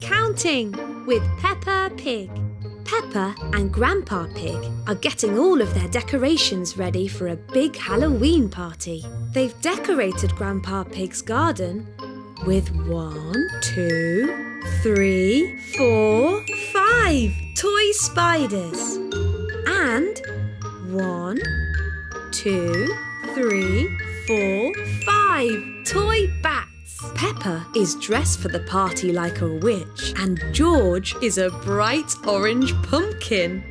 Counting with Peppa Pig. Peppa and Grandpa Pig are getting all of their decorations ready for a big Halloween party. They've decorated Grandpa Pig's garden with 1, 2, 3, 4, 5 toy spiders. And 1, 2, 3, 4, 5 toy bats. Peppa is dressed for the party like a witch and George is a bright orange pumpkin.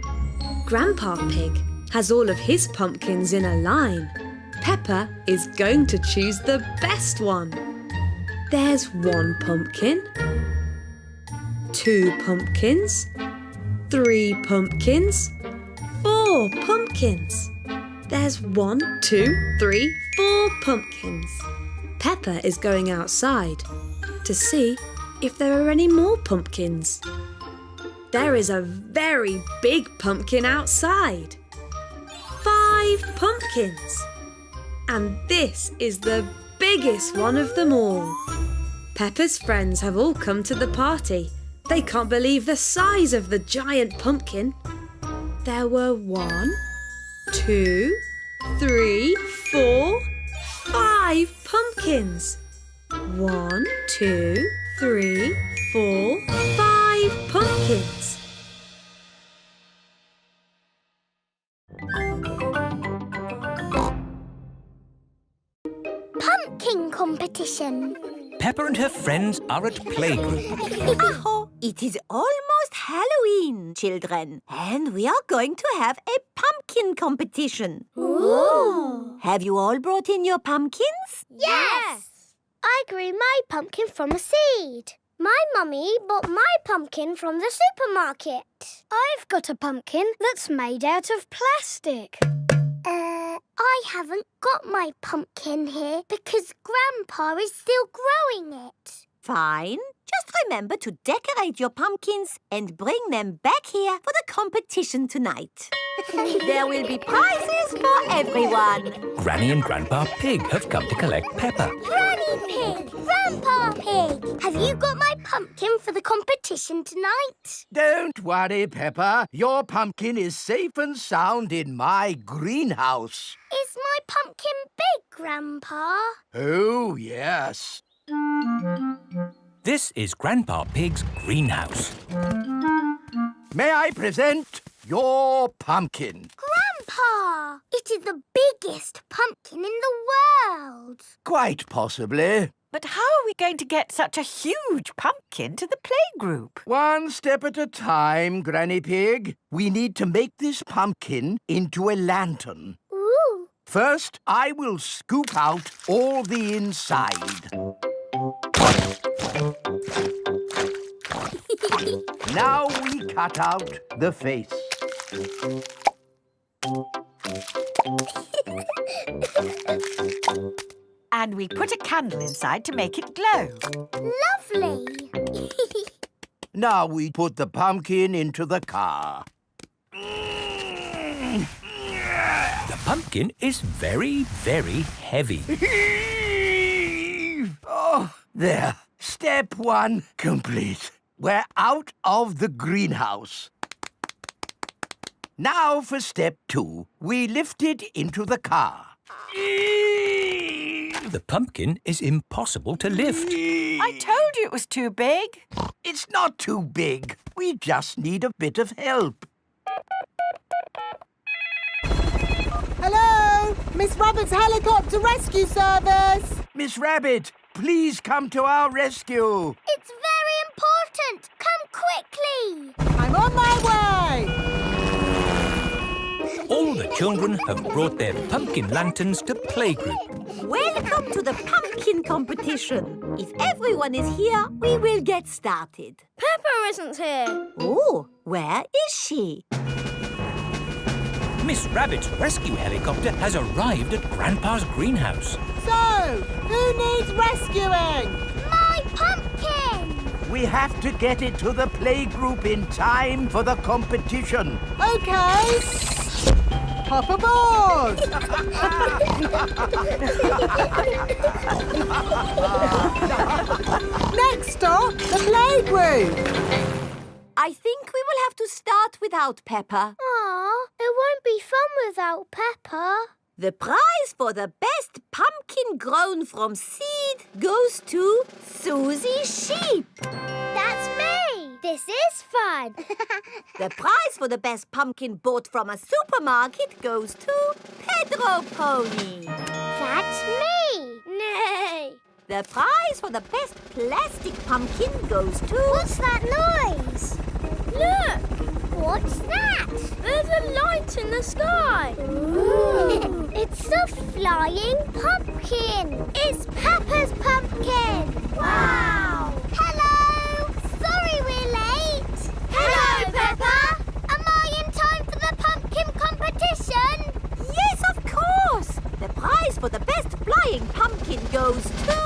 Grandpa Pig has all of his pumpkins in a line. Peppa is going to choose the best one. There's 1 pumpkin, 2 pumpkins, 3 pumpkins, 4 pumpkins. There's 1, 2, 3, 4 pumpkins. Peppa is going outside to see if there are any more pumpkins. There is a very big pumpkin outside. 5 pumpkins. And this is the biggest one of them all. Peppa's friends have all come to the party. They can't believe the size of the giant pumpkin. There were 1, 2, 3, 4, 5 pumpkins. 1, 2, 3, 4, 5 pumpkins. Pumpkin competition. Peppa and her friends are at playgroup. It is almost Halloween, children, and we are going to have a pumpkin competition. Ooh. Have you all brought in your pumpkins? Yes! I grew my pumpkin from a seed. My mummy bought my pumpkin from the supermarket. I've got a pumpkin that's made out of plastic. I haven't got my pumpkin here because Grandpa is still growing it. Fine. Just remember to decorate your pumpkins and bring them back here for the competition tonight. There will be prizes for everyone. Granny and Grandpa Pig have come to collect Peppa. Granny Pig! Grandpa Pig! Have you got my pumpkin for the competition tonight? Don't worry, Peppa. Your pumpkin is safe and sound in my greenhouse. Is my pumpkin big, Grandpa? Oh, yes. This is Grandpa Pig's greenhouse. May I present your pumpkin? Grandpa! It is the biggest pumpkin in the world. Quite possibly. But how are we going to get such a huge pumpkin to the playgroup? One step at a time, Granny Pig. We need to make this pumpkin into a lantern. Ooh. First, I will scoop out all the inside. Now we cut out the face. And we put a candle inside to make it glow. Lovely. Now we put the pumpkin into the car. The pumpkin is very, very heavy. Oh, there. Step 1 complete. We're out of the greenhouse. Now for step 2. We lift it into the car. The pumpkin is impossible to lift. I told you it was too big. It's not too big. We just need a bit of help. Hello! Miss Rabbit's helicopter rescue service! Miss Rabbit, please come to our rescue. It's very important. Come quickly. I'm on my way! All the children have brought their pumpkin lanterns to playgroup. Welcome to the pumpkin competition. If everyone is here, we will get started. Peppa isn't here. Oh, where is she? Miss Rabbit's rescue helicopter has arrived at Grandpa's greenhouse. So, who needs rescuing? My pumpkin. We have to get it to the playgroup in time for the competition. OK. Hop aboard! Next stop, the playgroup. I think we will have to start without Peppa. Aw, it won't be fun without Peppa. The prize for the best pumpkin grown from seed goes to Suzy Sheep. That's me. This is fun. The prize for the best pumpkin bought from a supermarket goes to Pedro Pony. That's me. Nay. The prize for the best plastic pumpkin goes to... What's that noise? Look! What's that? There's a light in the sky. Ooh. It's a flying pumpkin. It's Peppa's pumpkin. Wow! Hello! Sorry we're late. Hello, Peppa. Am I in time for the pumpkin competition? Yes, of course! The prize for the best flying pumpkin goes to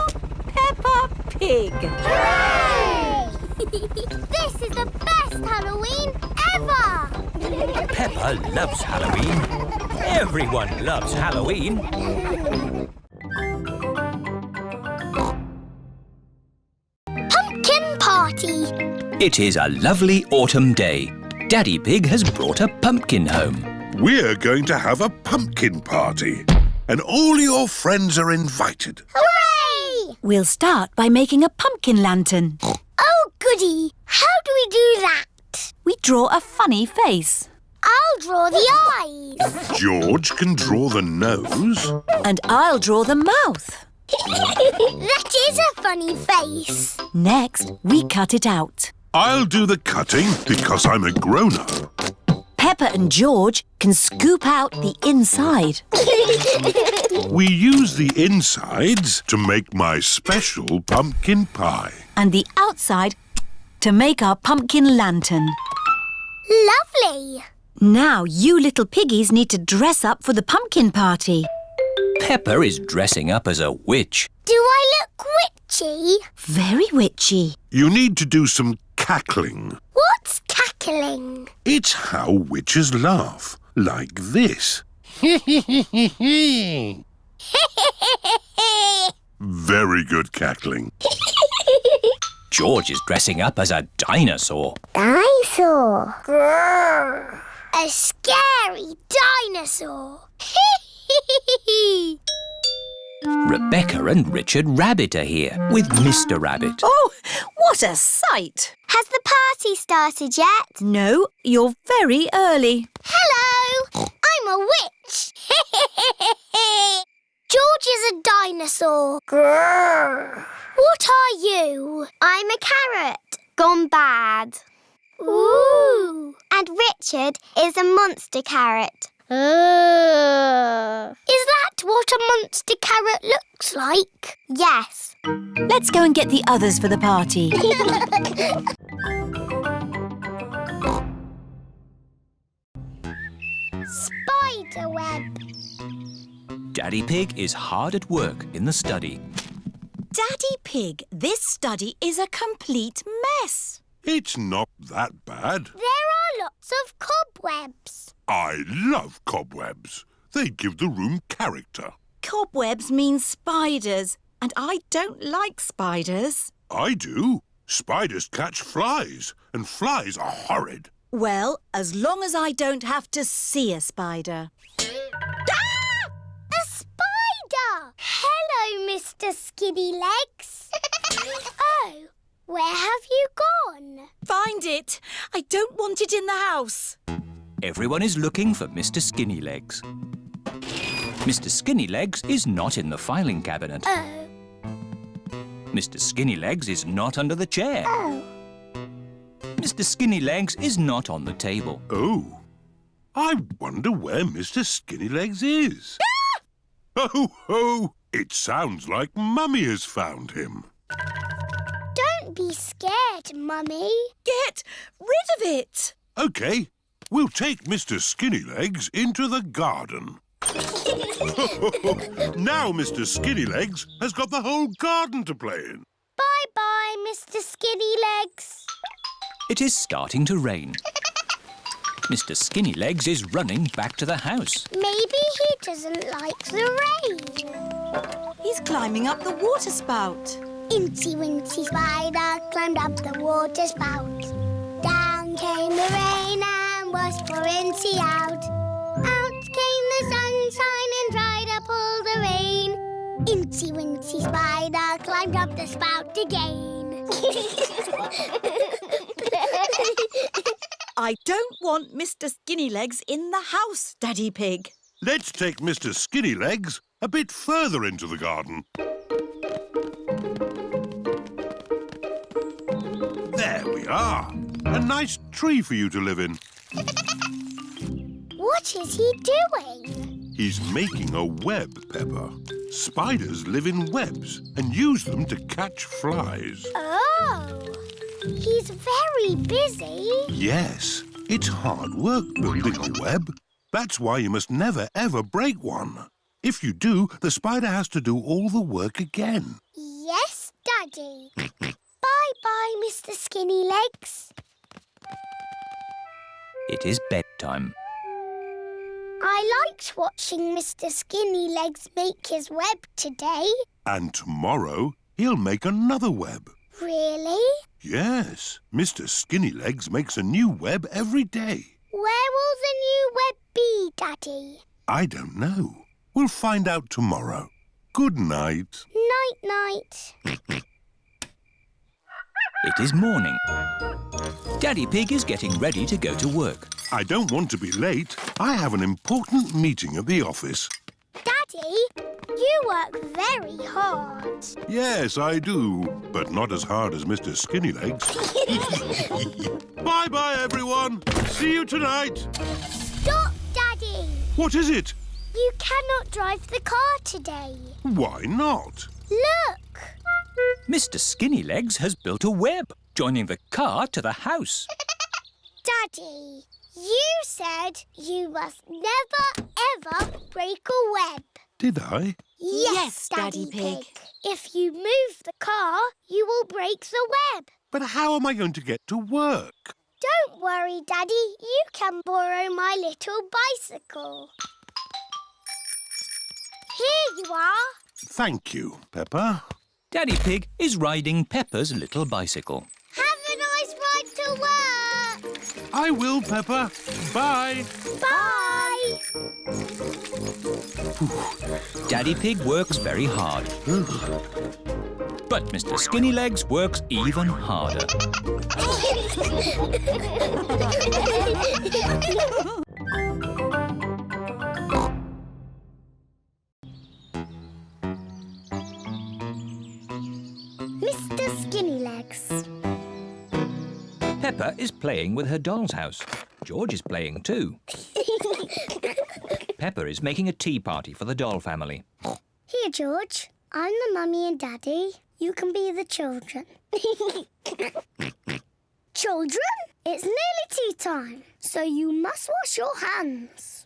Peppa Pig. Hooray! This is the best Halloween ever! Peppa loves Halloween. Everyone loves Halloween. Pumpkin party! It is a lovely autumn day. Daddy Pig has brought a pumpkin home. We're going to have a pumpkin party, and all your friends are invited. Hooray! We'll start by making a pumpkin lantern. Oh, goody! How do we do that? We draw a funny face. I'll draw the eyes. George can draw the nose. And I'll draw the mouth. That is a funny face. Next, we cut it out. I'll do the cutting because I'm a grown-up. Peppa and George can scoop out the inside. We use the insides to make my special pumpkin pie. And the outside to make our pumpkin lantern. Lovely. Now you little piggies need to dress up for the pumpkin party. Peppa is dressing up as a witch. Do I look witchy? Very witchy. You need to do some cackling. What's cackling? It's how witches laugh, like this. Very good cackling. George is dressing up as a dinosaur. Dinosaur. Grrr. A scary dinosaur. Rebecca and Richard Rabbit are here with Mr. Rabbit. Oh, what a sight! Has the party started yet? No, you're very early. Hello! I'm a witch. George is a dinosaur. Grrr. What are you? I'm a carrot. Gone bad. Ooh. And Richard is a monster carrot. Is that what a monster carrot looks like? Yes. Let's go and get the others for the party. Spider web. Daddy Pig is hard at work in the study. Daddy Pig, this study is a complete mess. It's not that bad. There are lots of cobwebs. I love cobwebs. They give the room character. Cobwebs mean spiders, and I don't like spiders. I do. Spiders catch flies, and flies are horrid. Well, as long as I don't have to see a spider. A spider! Hello, Mr. Skinny Legs. Oh, where have you gone? Find it! I don't want it in the house. Everyone is looking for Mr. Skinnylegs. Mr. Skinnylegs is not in the filing cabinet. Oh. Mr. Skinnylegs is not under the chair. Oh. Mr. Skinnylegs is not on the table. Oh, I wonder where Mr. Skinnylegs is. Oh, ho! It sounds like Mummy has found him. Don't be scared, Mummy. Get rid of it! OK, we'll take Mr. Skinnylegs into the garden. Now Mr. Skinnylegs has got the whole garden to play in. Bye-bye, Mr. Skinny Legs. It is starting to rain. Mr. Skinnylegs is running back to the house. Maybe he doesn't like the rain. He's climbing up the water spout. Incy Wincy Spider climbed up the water spout. Down came the rain and washed poor Incy out. Out came the sunshine and dried up all the rain. Incy Wincy Spider climbed up the spout again. I don't want Mr. Skinnylegs in the house, Daddy Pig. Let's take Mr. Skinnylegs a bit further into the garden. There we are. A nice tree for you to live in. What is he doing? He's making a web, Peppa. Spiders live in webs and use them to catch flies. Oh, he's very busy. Yes, it's hard work building a web. That's why you must never, ever break one. If you do, the spider has to do all the work again. Yes, Daddy. Bye-bye, Mr. Skinnylegs. It is bedtime. I liked watching Mr. Skinnylegs make his web today. And tomorrow, he'll make another web. Really? Yes, Mr. Skinnylegs makes a new web every day. Where will the new web be, Daddy? I don't know. We'll find out tomorrow. Good night. Night-night. It is morning. Daddy Pig is getting ready to go to work. I don't want to be late. I have an important meeting at the office. Daddy, you work very hard. Yes, I do, but not as hard as Mr. Skinnylegs. Bye-bye, everyone. See you tonight. Stop, Daddy. What is it? You cannot drive the car today. Why not? Look. Mr. Skinnylegs has built a web, joining the car to the house. Daddy, you said you must never, ever break a web. Did I? Yes, Daddy Pig. If you move the car, you will break the web. But how am I going to get to work? Don't worry, Daddy. You can borrow my little bicycle. Here you are. Thank you, Peppa. Daddy Pig is riding Peppa's little bicycle. Have a nice ride to work. I will, Peppa. Bye. Bye. Daddy Pig works very hard. But Mr. Skinnylegs works even harder. Mr. Skinnylegs. Peppa is playing with her doll's house. George is playing too. Peppa is making a tea party for the doll family. Here, George. I'm the mummy and daddy. You can be the children. Children, it's nearly tea time, so you must wash your hands.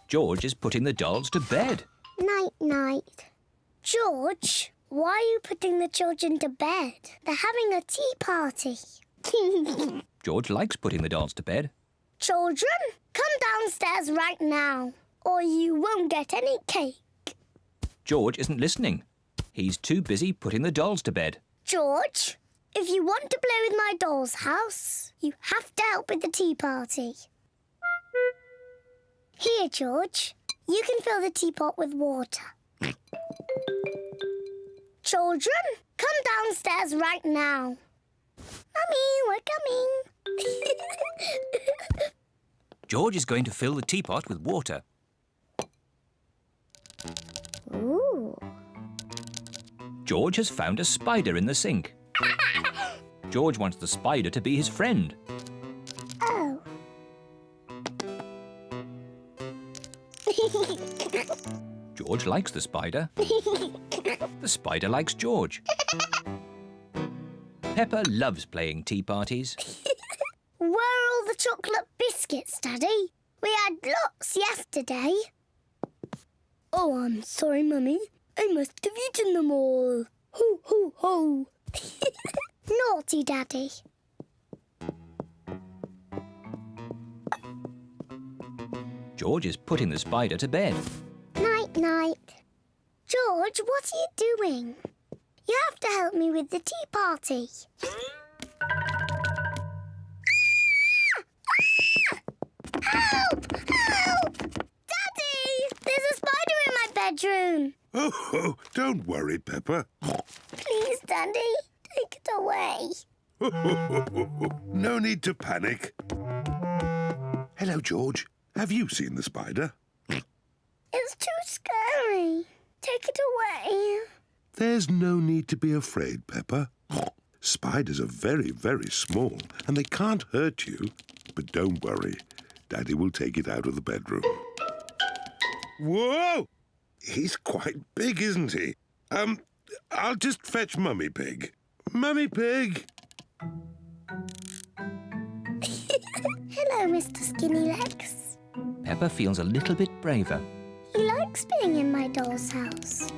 George is putting the dolls to bed. Night-night. George, why are you putting the children to bed? They're having a tea party. George likes putting the dolls to bed. Children, come downstairs right now, or you won't get any cake. George isn't listening. He's too busy putting the dolls to bed. George, if you want to play with my doll's house, you have to help with the tea party. Here, George. You can fill the teapot with water. Children, come downstairs right now. Mummy, we're coming. George is going to fill the teapot with water. Ooh. George has found a spider in the sink. George wants the spider to be his friend. Oh. George likes the spider. The spider likes George. Peppa loves playing tea parties. Where are all the chocolate biscuits, Daddy? We had lots yesterday. Oh, I'm sorry, Mummy. I must have eaten them all. Ho, ho, ho. Naughty Daddy. George is putting the spider to bed. Night-night. George, what are you doing? You have to help me with the tea party. again. Oh, don't worry, Peppa. Please, Daddy, take it away. No need to panic. Hello, George. Have you seen the spider? It's too scary. Take it away. There's no need to be afraid, Peppa. Spiders are very, very small and they can't hurt you. But don't worry. Daddy will take it out of the bedroom. Whoa! He's quite big, isn't he? I'll just fetch Mummy Pig. Mummy Pig! Hello, Mr. Skinny Legs. Peppa feels a little bit braver. He likes being in my doll's house.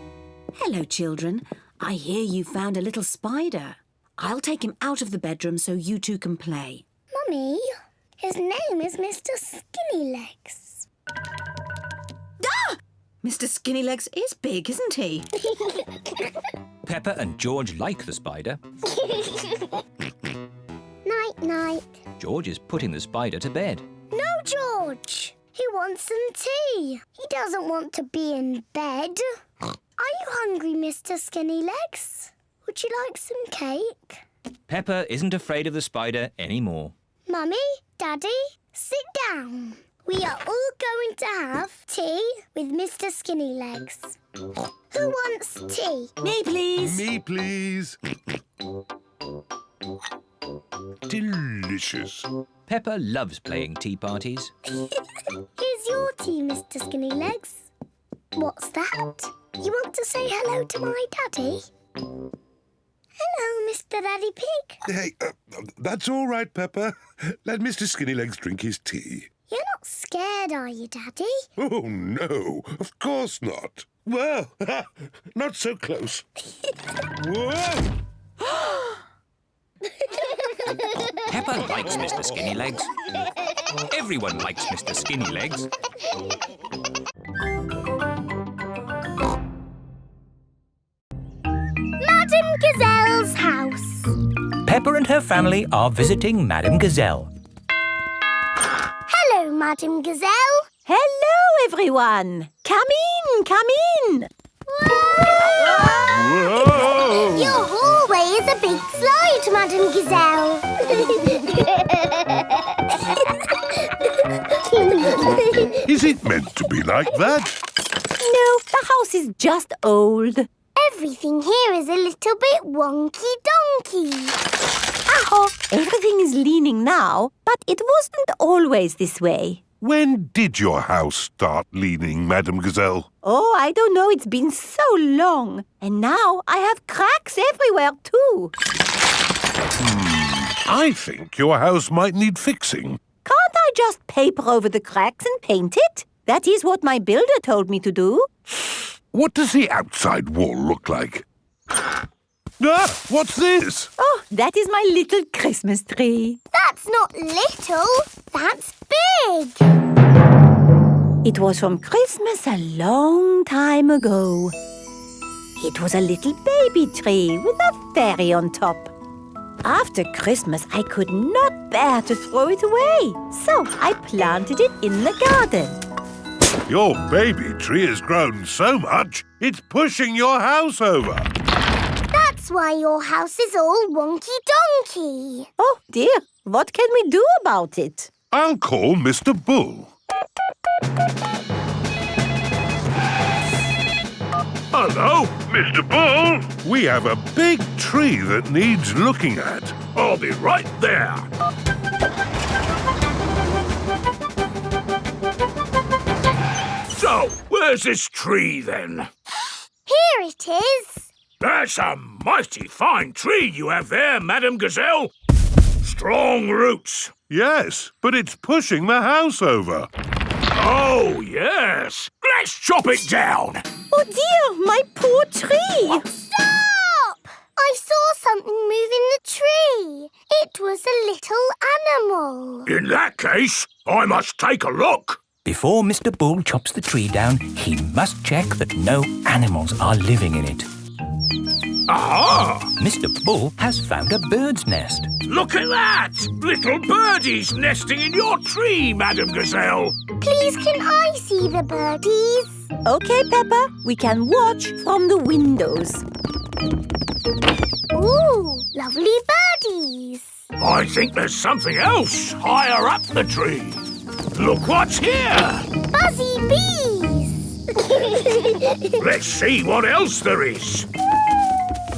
Hello, children. I hear you found a little spider. I'll take him out of the bedroom so you two can play. Mummy, his name is Mr. Skinny Legs. Ah! Mr. Skinnylegs is big, isn't he? Peppa and George like the spider. Night-night. George is putting the spider to bed. No, George. He wants some tea. He doesn't want to be in bed. Are you hungry, Mr. Skinny Legs? Would you like some cake? Peppa isn't afraid of the spider anymore. Mummy, Daddy, sit down. We are all going to have tea with Mr. Skinny Legs. Who wants tea? Me, please. Me, please. Delicious. Peppa loves playing tea parties. Here's your tea, Mr. Skinny Legs. What's that? You want to say hello to my daddy? Hello, Mr. Daddy Pig. Hey, that's all right, Peppa. Let Mr. Skinnylegs drink his tea. You're not scared, are you, Daddy? Oh, no, of course not. Well, not so close. Whoa! Peppa likes Mr. Skinnylegs. Everyone likes Mr. Skinnylegs. Madame Gazelle's house. Peppa and her family are visiting Madame Gazelle. Hello, Madame Gazelle. Hello, everyone. Come in. Whoa! Your hallway is a big slide, Madame Gazelle. Is it meant to be like that? No, the house is just old. Everything here is a little bit wonky-donkey. Oh, everything is leaning now, but it wasn't always this way. When did your house start leaning, Madame Gazelle? Oh, I don't know. It's been so long. And now I have cracks everywhere, too. I think your house might need fixing. Can't I just paper over the cracks and paint it? That is what my builder told me to do. What does the outside wall look like? Ah, what's this? Oh, that is my little Christmas tree. That's not little, that's big. It was from Christmas a long time ago. It was a little baby tree with a fairy on top. After Christmas, I could not bear to throw it away, so I planted it in the garden. Your baby tree has grown so much, it's pushing your house over. That's why your house is all wonky-donkey. Oh, dear. What can we do about it? I'll call Mr. Bull. Hello, Mr. Bull. We have a big tree that needs looking at. I'll be right there. So, where's this tree then? Here it is. That's a mighty fine tree you have there, Madame Gazelle. Strong roots. Yes, but it's pushing the house over. Oh, yes. Let's chop it down. Oh, dear, my poor tree. Stop! I saw something move in the tree. It was a little animal. In that case, I must take a look. Before Mr. Bull chops the tree down, he must check that no animals are living in it. Aha! Mr. Bull has found a bird's nest. Look at that! Little birdies nesting in your tree, Madame Gazelle. Please, can I see the birdies? OK, Peppa, we can watch from the windows. Ooh, lovely birdies. I think there's something else higher up the tree. Look what's here. Buzzy bees. Let's see what else there is.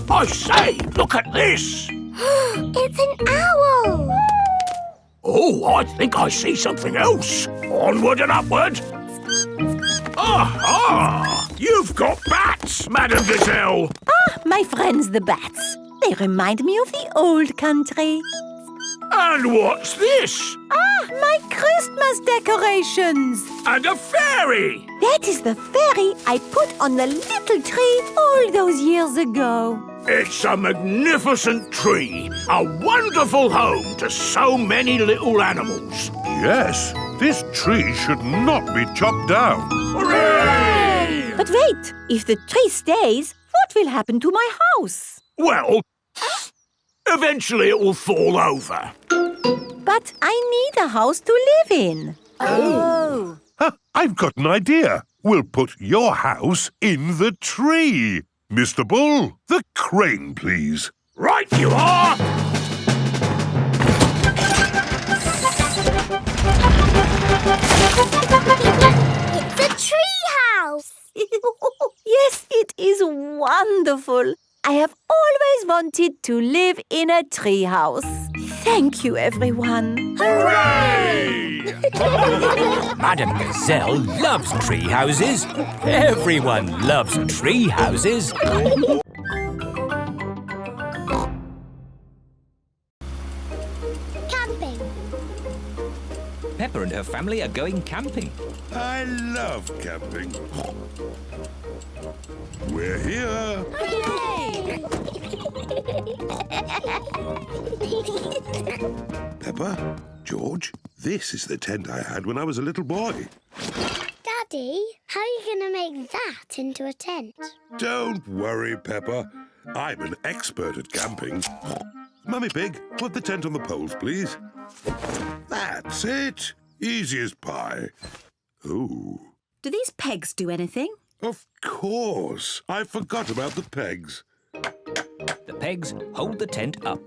I say, look at this. It's an owl. Oh, I think I see something else. Onward and upward. Aha! You've got bats, Madame Gazelle. My friends the bats. They remind me of the old country. And what's this? My Christmas decorations. And a fairy. That is the fairy I put on the little tree all those years ago. It's a magnificent tree. A wonderful home to so many little animals. Yes, this tree should not be chopped down. Hooray! But wait, if the tree stays, what will happen to my house? Well, eventually it will fall over. But I need a house to live in. Oh. I've got an idea. We'll put your house in the tree. Mr. Bull, the crane, please. Right you are! It's a tree house. Yes, it is wonderful. I have always wanted to live in a tree house. Thank you, everyone. Hooray! Madame Gazelle loves tree houses. Everyone loves tree houses. Camping. Peppa and her family are going camping. I love camping. We're here. Peppa, George, this is the tent I had when I was a little boy. Daddy, how are you going to make that into a tent? Don't worry, Peppa. I'm an expert at camping. Mummy Pig, put the tent on the poles, please. That's it. Easy as pie. Oh, Do these pegs do anything? of course. I forgot about the pegs. The pegs hold the tent up.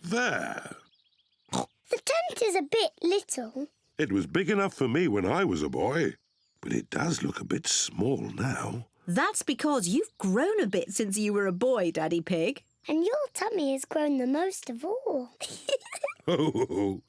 There. The tent is a bit little. It was big enough for me when I was a boy, but it does look a bit small now. That's because you've grown a bit since you were a boy, Daddy Pig. And your tummy has grown the most of all. Oh,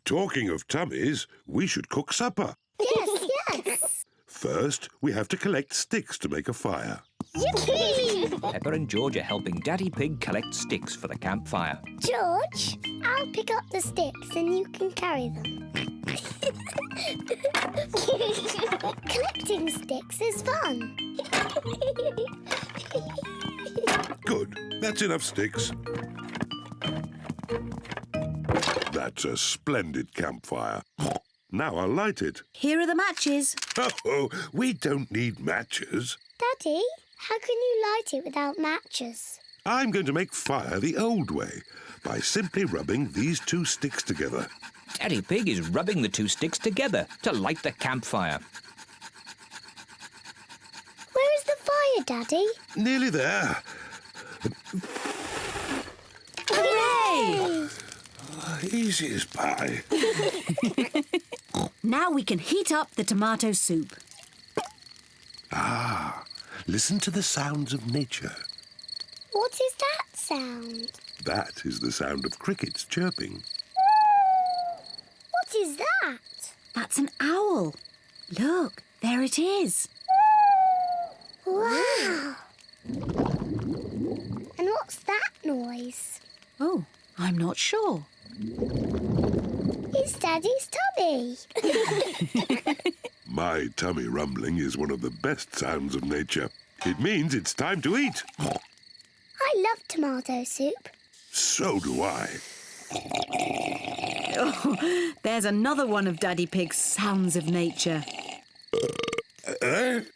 talking of tummies, we should cook supper. Yes. First, we have to collect sticks to make a fire. Yippee! Peppa and George are helping Daddy Pig collect sticks for the campfire. George, I'll pick up the sticks and you can carry them. Collecting sticks is fun. Good. That's enough sticks. That's a splendid campfire. Now I'll light it. Here are the matches. Oh, we don't need matches. Daddy, how can you light it without matches? I'm going to make fire the old way by simply rubbing these two sticks together. Daddy Pig is rubbing the two sticks together to light the campfire. Where is the fire, Daddy? Nearly there. Hooray! Easy as pie. Now we can heat up the tomato soup. Ah, listen to the sounds of nature. What is that sound? That is the sound of crickets chirping. What is that? That's an owl. Look, there it is. Wow! And what's that noise? Oh, I'm not sure. It's Daddy's tummy. My tummy rumbling is one of the best sounds of nature. It means it's time to eat. I love tomato soup. So do I. Oh, there's another one of Daddy Pig's sounds of nature.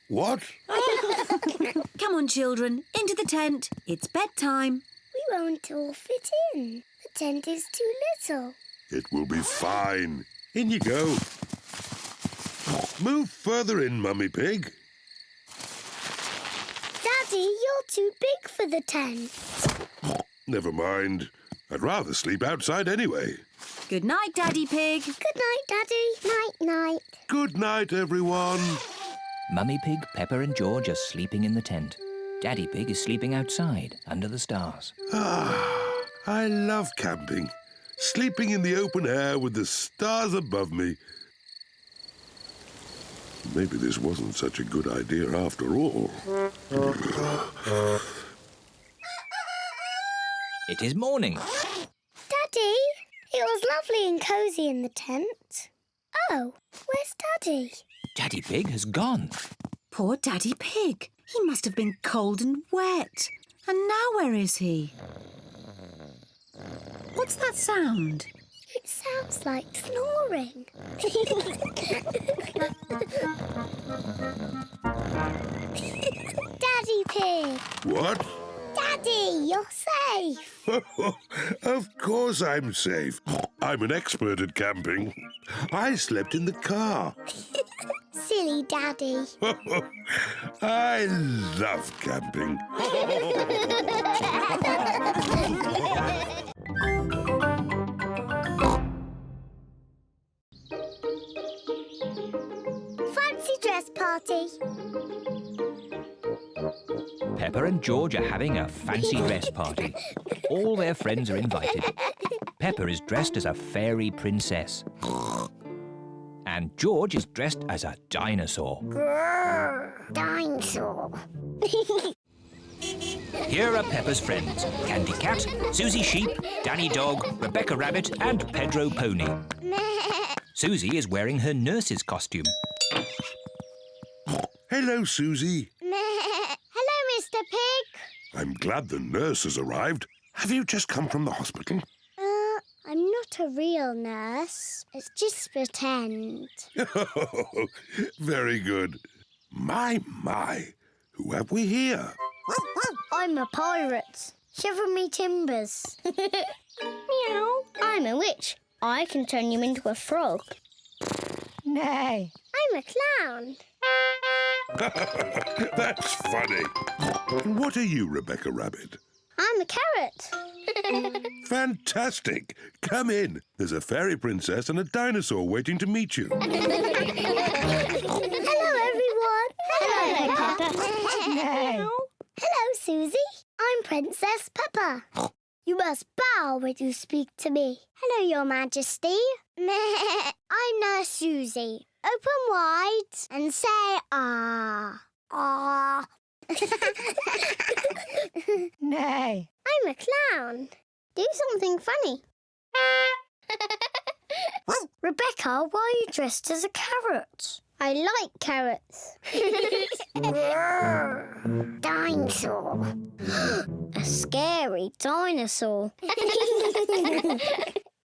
What? Come on, children, into the tent. It's bedtime. We won't all fit in. The tent is too little. It will be fine. In you go. Move further in, Mummy Pig. Daddy, you're too big for the tent. Never mind. I'd rather sleep outside anyway. Good night, Daddy Pig. Good night, Daddy. Night-night. Good night, everyone. Mummy Pig, Peppa and George are sleeping in the tent. Daddy Pig is sleeping outside, under the stars. Ah, I love camping. Sleeping in the open air with the stars above me. Maybe this wasn't such a good idea after all. It is morning. Daddy, it was lovely and cosy in the tent. Oh, where's Daddy? Daddy Pig has gone. Poor Daddy Pig. He must have been cold and wet. And now where is he? What's that sound? It sounds like snoring. Daddy Pig! What? Daddy, you're safe! Of course I'm safe. I'm an expert at camping. I slept in the car. Silly Daddy. I love camping. Fancy dress party. Peppa and George are having a fancy dress party. All their friends are invited. Peppa is dressed as a fairy princess. And George is dressed as a dinosaur. Grrr, dinosaur. Here are Peppa's friends. Candy Cat, Suzy Sheep, Danny Dog, Rebecca Rabbit and Pedro Pony. Suzy is wearing her nurse's costume. Hello, Suzy. Hello, Mr. Pig. I'm glad the nurse has arrived. Have you just come from the hospital? I'm not a real nurse. It's just pretend. Very good. My. Who have we here? I'm a pirate. Shiver me timbers. Meow. I'm a witch. I can turn you into a frog. Nay. I'm a clown. That's funny. What are you, Rebecca Rabbit? I'm a carrot. Fantastic. Come in. There's a fairy princess and a dinosaur waiting to meet you. Hello, everyone. Hello, Peppa. Nay. Hello, Suzy. I'm Princess Peppa. You must bow when you speak to me. Hello, Your Majesty. I'm Nurse Suzy. Open wide and say ah. Ah. Nay. I'm a clown. Do something funny. Rebecca, why are you dressed as a carrot? I like carrots. Dinosaur. A scary dinosaur.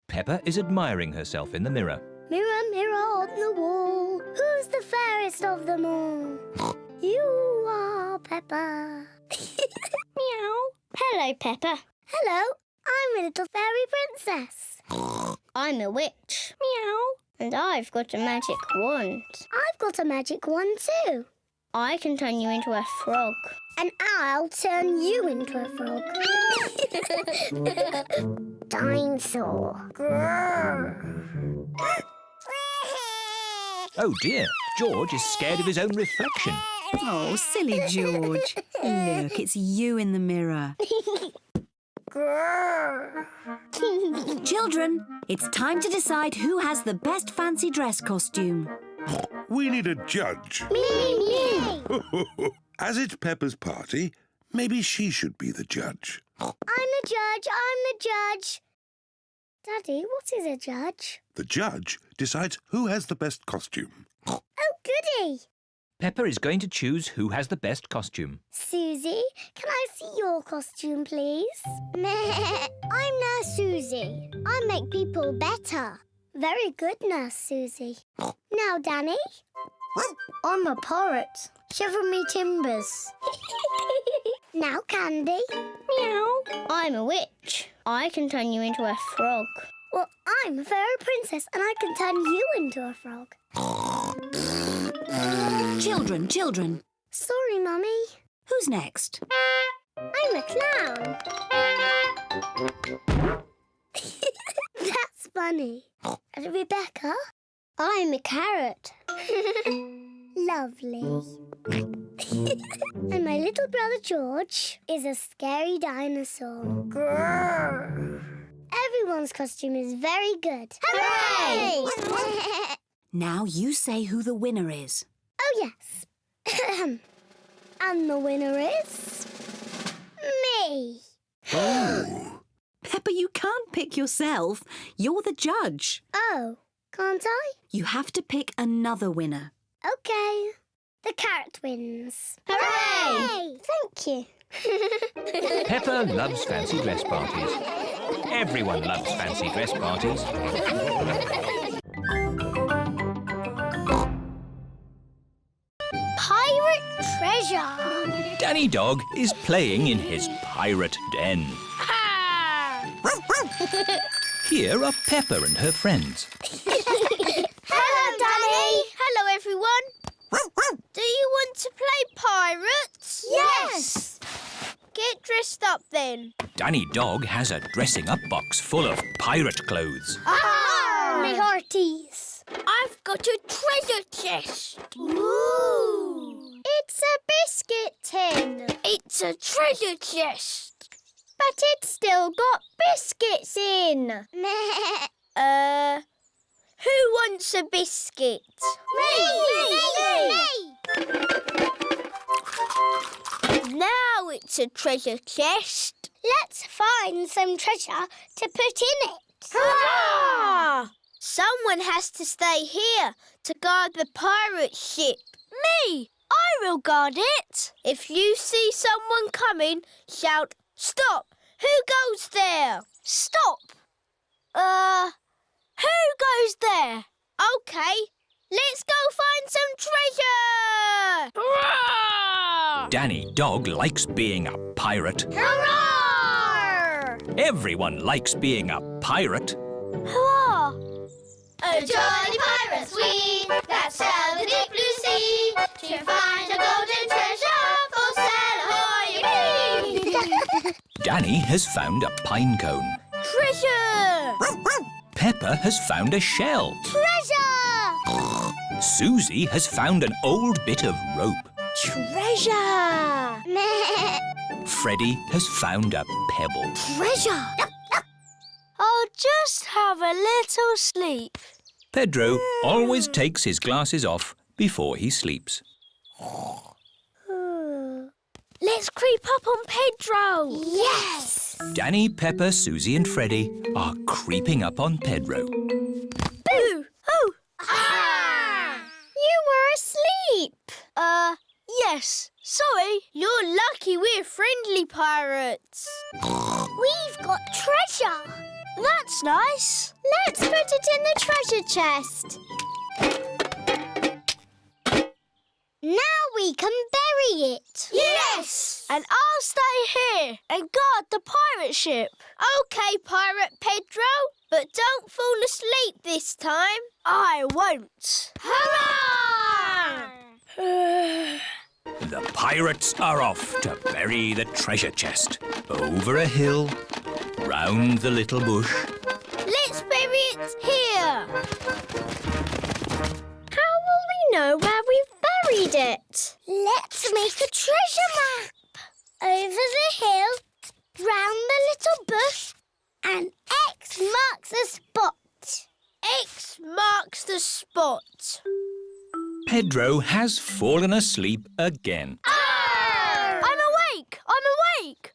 Peppa is admiring herself in the mirror. Mirror, mirror on the wall, who's the fairest of them all? You are Peppa. Meow. Hello, Peppa. Hello, I'm a little fairy princess. I'm a witch. Meow. And I've got a magic wand. I've got a magic wand too. I can turn you into a frog. And I'll turn you into a frog. Dinosaur. Grrr. Oh dear, George is scared of his own reflection. Oh, silly George. Look, it's you in the mirror. Grrr. Children, it's time to decide who has the best fancy dress costume. We need a judge. Me. As it's Peppa's party, maybe she should be the judge. I'm the judge. Daddy, what is a judge? The judge decides who has the best costume. Oh, goody. Peppa is going to choose who has the best costume. Suzy, can I see your costume, please? I'm Nurse Suzy. I make people better. Very good, Nurse Suzy. Now, Danny. I'm a pirate. Shiver me timbers. Now, Candy. Meow. I'm a witch. I can turn you into a frog. Well, I'm a fairy princess and I can turn you into a frog. Children. Sorry, Mummy. Who's next? I'm a clown. That's funny. And Rebecca? I'm a carrot. Lovely. And my little brother George is a scary dinosaur. Grrr. Everyone's costume is very good. Hooray! Now you say who the winner is. Oh, yes. And the winner is... me. Oh. Peppa, you can't pick yourself. You're the judge. Oh, can't I? You have to pick another winner. OK. The carrot wins. Hooray! Thank you. Peppa loves fancy dress parties. Everyone loves fancy dress parties. Pirate treasure. Danny Dog is playing in his pirate den. Here are Peppa and her friends. Hello, Danny. Hello, everyone. Do you want to play pirates? Yes. Get dressed up then. Danny Dog has a dressing up box full of pirate clothes. Me hearties. I've got a treasure chest. Ooh. It's a biscuit tin. It's a treasure chest. But it's still got biscuits in. Who wants a biscuit? Me! Now it's a treasure chest. Let's find some treasure to put in it. Hurrah! Someone has to stay here to guard the pirate ship. Me! I will guard it. If you see someone coming, shout, "Stop! Who goes there?" Stop! Who goes there? OK, let's go find some treasure! Hurrah! Danny Dog likes being a pirate. Hurrah! Everyone likes being a pirate. Hurrah! A jolly pirates we, that sail the deep blue sea, to find a golden treasure, full sail ahoy! Danny has found a pine cone. Treasure! Peppa has found a shell. Treasure! Suzy has found an old bit of rope. Treasure! Freddie has found a pebble. Treasure! I'll just have a little sleep. Pedro always takes his glasses off before he sleeps. Let's creep up on Pedro. Yes! Danny, Peppa, Suzy and Freddie are creeping up on Pedro. Boo! Oh! Ah! You were asleep. Yes. Sorry. You're lucky we're friendly pirates. We've got treasure. That's nice. Let's put it in the treasure chest. Now we can bury it. Yes! And I'll stay here and guard the pirate ship. OK, Pirate Pedro, but don't fall asleep this time. I won't. Hurrah! The pirates are off to bury the treasure chest. Over a hill, round the little bush. Let's bury it here. How will we know where we've buried it? Let's make a treasure map. Over the hill, round the little bush, and X marks the spot. X marks the spot. Pedro has fallen asleep again. I'm awake! I'm awake!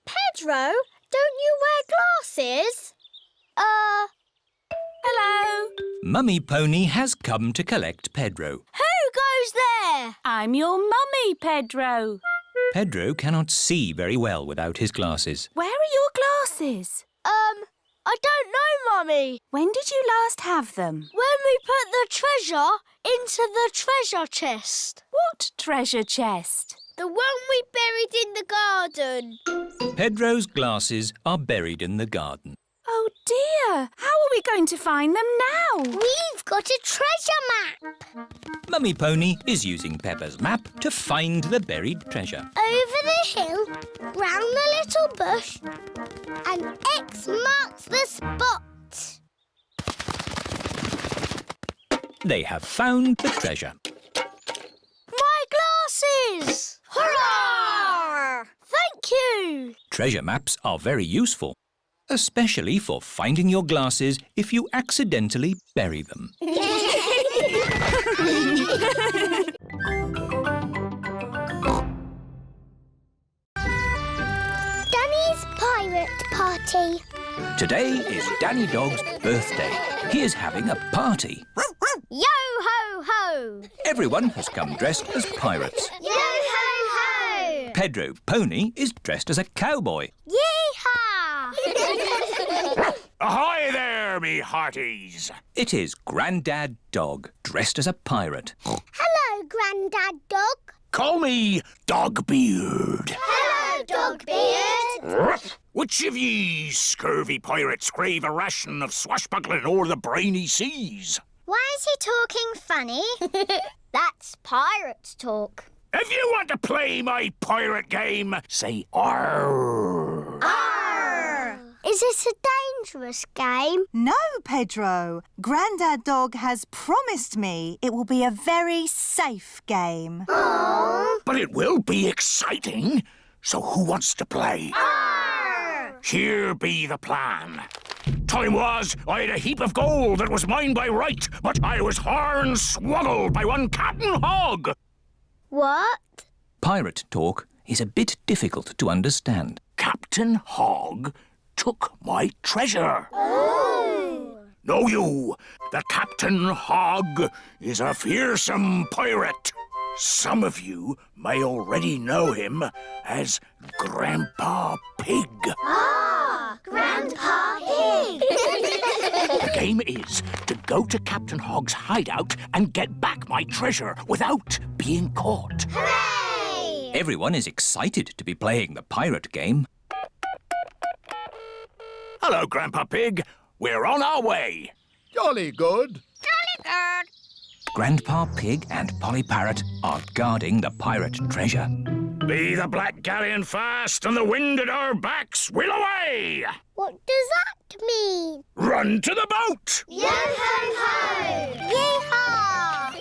Pedro, don't you wear glasses? Hello? Mummy Pony has come to collect Pedro. Who goes there? I'm your mummy, Pedro. Pedro cannot see very well without his glasses. Where are your glasses? I don't know, Mummy. When did you last have them? When we put the treasure into the treasure chest. What treasure chest? The one we buried in the garden. Pedro's glasses are buried in the garden. Oh dear! How are we going to find them now? We've got a treasure map. Mummy Pony is using Peppa's map to find the buried treasure. Over the hill, round the little bush, and X marks the spot. They have found the treasure. My glasses! Hurrah! Thank you! Treasure maps are very useful, especially for finding your glasses if you accidentally bury them. Danny's pirate party. Today is Danny Dog's birthday. He is having a party. Yo-ho-ho! Everyone has come dressed as pirates. Yo-ho-ho! Pedro Pony is dressed as a cowboy. Yee-haw! Ahoy there, me hearties. It is Grandad Dog dressed as a pirate. Hello, Grandad Dog. Call me Dogbeard. Hello, Dogbeard. Which of ye scurvy pirates crave a ration of swashbuckling o'er the briny seas? Why is he talking funny? That's pirates talk. If you want to play my pirate game, say arr. Arr! Is it a dangerous game? No, Pedro. Grandad Dog has promised me it will be a very safe game. Aww. But it will be exciting. So who wants to play? Arr! Here be the plan. Time was, I had a heap of gold that was mine by right, but I was horn-swoggled by one Captain Hog. What? Pirate talk is a bit difficult to understand. Captain Hog took my treasure. Oh! Know you that Captain Hog is a fearsome pirate? Some of you may already know him as Grandpa Pig. Ah! Grandpa Pig! The game is to go to Captain Hog's hideout and get back my treasure without being caught. Hooray! Everyone is excited to be playing the pirate game. Hello, Grandpa Pig. We're on our way. Jolly good. Grandpa Pig and Polly Parrot are guarding the pirate treasure. Be the black galleon fast and the wind at our backs, we'll away! What does that mean? Run to the boat! Yo-ho-ho! Yee-haw!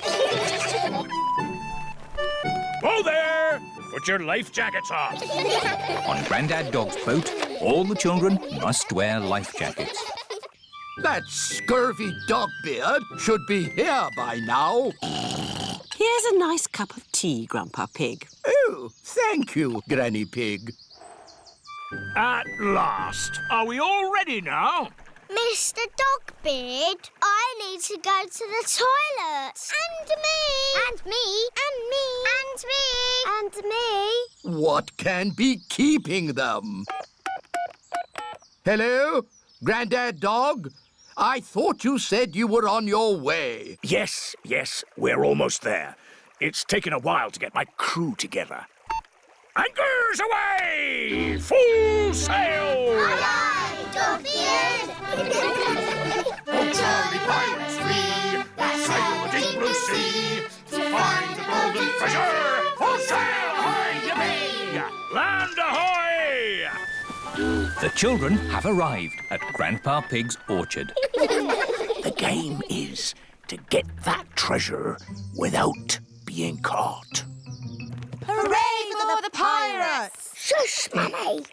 Whoa there! Put your life jackets on. On Grandad Dog's boat, all the children must wear life jackets. That scurvy Dogbeard should be here by now. Here's a nice cup of tea, Grandpa Pig. Oh, thank you, Granny Pig. At last. Are we all ready now? Mr. Dogbeard, I need to go to the toilet. And me. And me. And me. And me. And me. What can be keeping them? Hello, Grandad Dog? I thought you said you were on your way. Yes, we're almost there. It's taken a while to get my crew together. Anchors away! Full sail! Aye, aye, Dogbeard. Oh, jolly pirates three, that sail the deep blue sea, to find the golden treasure. Full sail, ahoy, ye-me! Land ahoy! The children have arrived at Grandpa Pig's orchard. The game is to get that treasure without being caught. Hooray for the pirates! Shush, Mummy.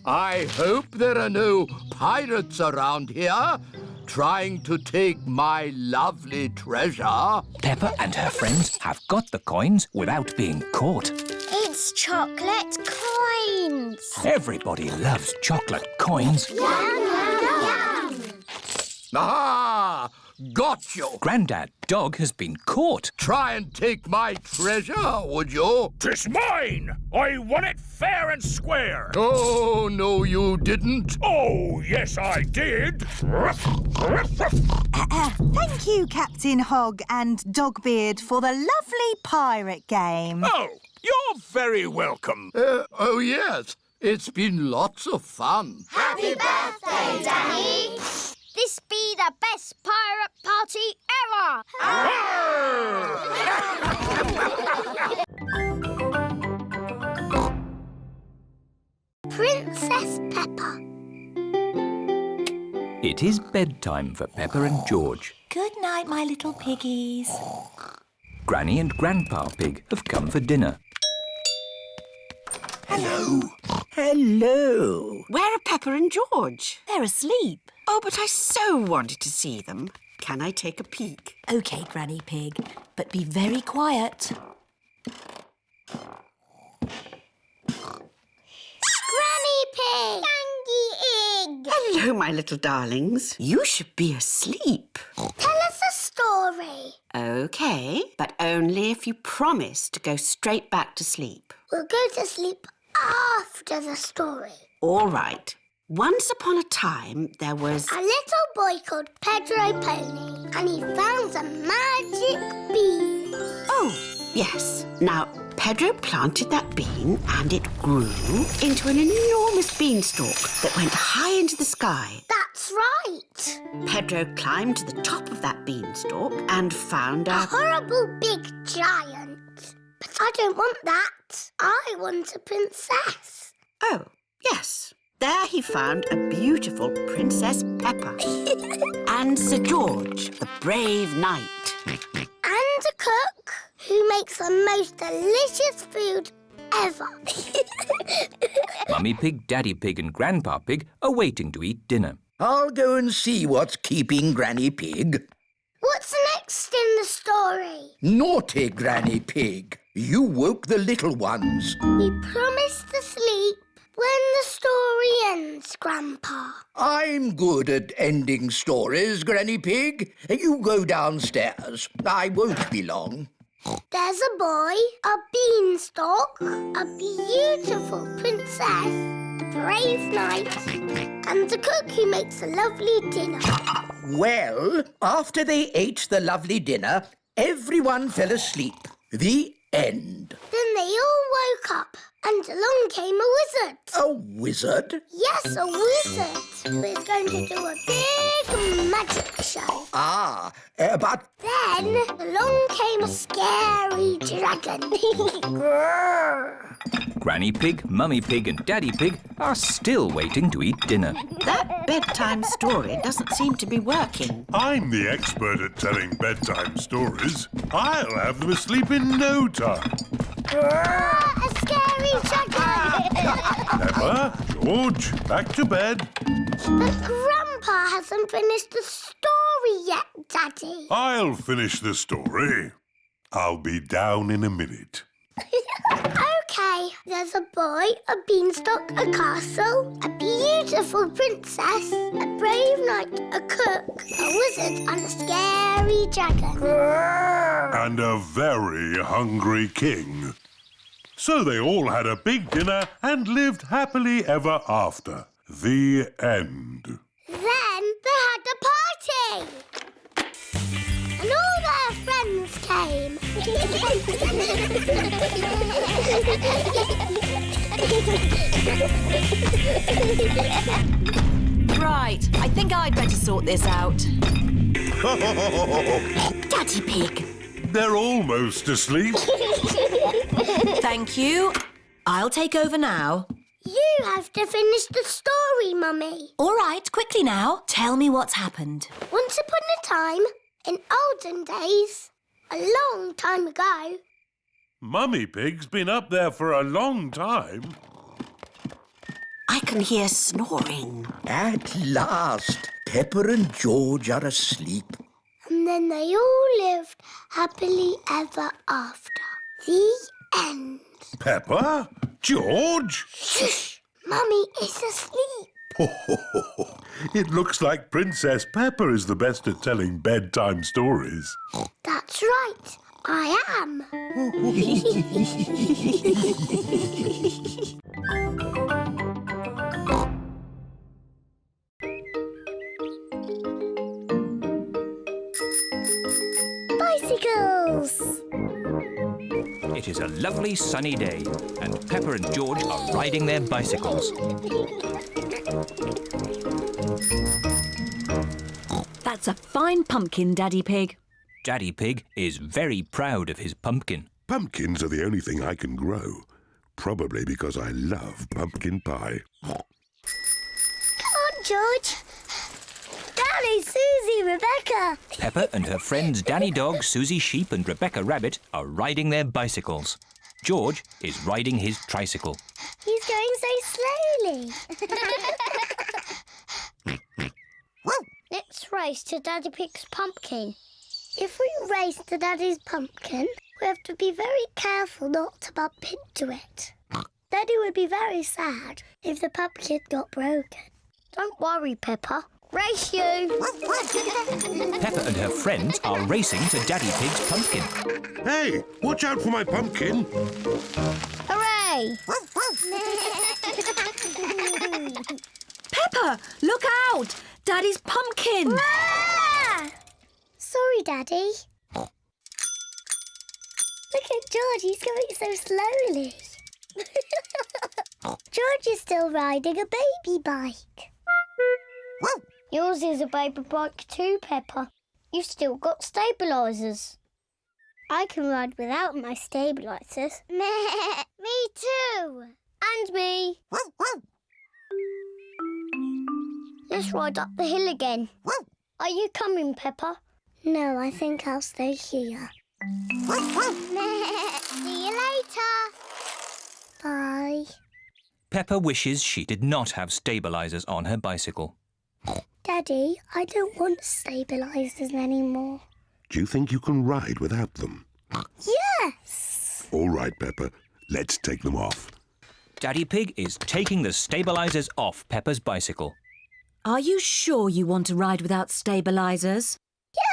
I hope there are no pirates around here trying to take my lovely treasure. Peppa and her friends have got the coins without being caught. It's chocolate coins. Everybody loves chocolate coins. Yum, yum, yum. Ah, got you. Grandad Dog has been caught. Try and take my treasure, would you? 'Tis mine! I won it fair and square! Oh, no, you didn't. Oh, yes, I did! Thank you, Captain Hog and Dogbeard, for the lovely pirate game. Oh, you're very welcome. Oh, yes. It's been lots of fun. Happy birthday, Danny! This be the best pirate party ever! Princess Peppa. It is bedtime for Peppa and George. Good night, my little piggies. Granny and Grandpa Pig have come for dinner. Hello. Hello. Where are Peppa and George? They're asleep. Oh, but I so wanted to see them. Can I take a peek? OK, Granny Pig, but be very quiet. Granny Pig! Dandy Egg! Hello, my little darlings. You should be asleep. Tell us a story. OK, but only if you promise to go straight back to sleep. We'll go to sleep after the story. All right. Once upon a time, there was... A little boy called Pedro Pony, and he found a magic bean. Oh, yes. Now, Pedro planted that bean and it grew into an enormous beanstalk that went high into the sky. That's right. Pedro climbed to the top of that beanstalk and found A horrible big giant. But I don't want that. I want a princess. Oh, yes. There he found a beautiful Princess Peppa and Sir George, the brave knight. And a cook who makes the most delicious food ever. Mummy Pig, Daddy Pig and Grandpa Pig are waiting to eat dinner. I'll go and see what's keeping Granny Pig. What's next in the story? Naughty Granny Pig. You woke the little ones. We promised to sleep when the story ends, Grandpa. I'm good at ending stories, Granny Pig. You go downstairs. I won't be long. There's a boy, a beanstalk, a beautiful princess, a brave knight, and a cook who makes a lovely dinner. Well, after they ate the lovely dinner, everyone fell asleep. The end. Then they all woke up, and along came a wizard. A wizard? Yes, a wizard who is going to do a big magic show. But... Then along came a scary dragon. Granny Pig, Mummy Pig and Daddy Pig are still waiting to eat dinner. That bedtime story doesn't seem to be working. I'm the expert at telling bedtime stories. I'll have them asleep in no time. A scary dragon! Peppa, George, back to bed. But Grandpa hasn't finished the story yet, Daddy. I'll finish the story. I'll be down in a minute. OK, there's a boy, a beanstalk, a castle, a beautiful princess, a brave knight, a cook, a wizard and a scary dragon. And a very hungry king. So they all had a big dinner and lived happily ever after. The end. Then they had a party. And all their friends came. Right, I think I'd better sort this out. Daddy Pig. They're almost asleep. Thank you. I'll take over now. You have to finish the story, Mummy. All right, quickly now. Tell me what's happened. Once upon a time, in olden days, a long time ago... Mummy Pig's been up there for a long time. I can hear snoring. At last, Peppa and George are asleep. And then they all lived happily ever after. The end. Peppa? George? Shush! Mummy is asleep. It looks like Princess Peppa is the best at telling bedtime stories. That's right. I am. Bicycles! It is a lovely sunny day, and Peppa and George are riding their bicycles. That's a fine pumpkin, Daddy Pig. Daddy Pig is very proud of his pumpkin. Pumpkins are the only thing I can grow. Probably because I love pumpkin pie. Come on, George. Daddy, Suzy, Rebecca. Peppa and her friends Danny Dog, Suzy Sheep and Rebecca Rabbit are riding their bicycles. George is riding his tricycle. He's going so slowly. Let's race to Daddy Pig's pumpkin. If we race to Daddy's pumpkin, we have to be very careful not to bump into it. Daddy would be very sad if the pumpkin got broken. Don't worry, Peppa. Race you! Peppa and her friends are racing to Daddy Pig's pumpkin. Hey, watch out for my pumpkin. Hooray! Peppa, look out! Daddy's pumpkin! Ah! Sorry, Daddy. Look at George, he's going so slowly. George is still riding a baby bike. Yours is a baby bike too, Peppa. You've still got stabilisers. I can ride without my stabilisers. Me too. And me. Let's ride up the hill again. Are you coming, Peppa? No, I think I'll stay here. See you later. Bye. Peppa wishes she did not have stabilisers on her bicycle. Daddy, I don't want stabilisers anymore. Do you think you can ride without them? Yes! All right, Peppa. Let's take them off. Daddy Pig is taking the stabilisers off Peppa's bicycle. Are you sure you want to ride without stabilisers?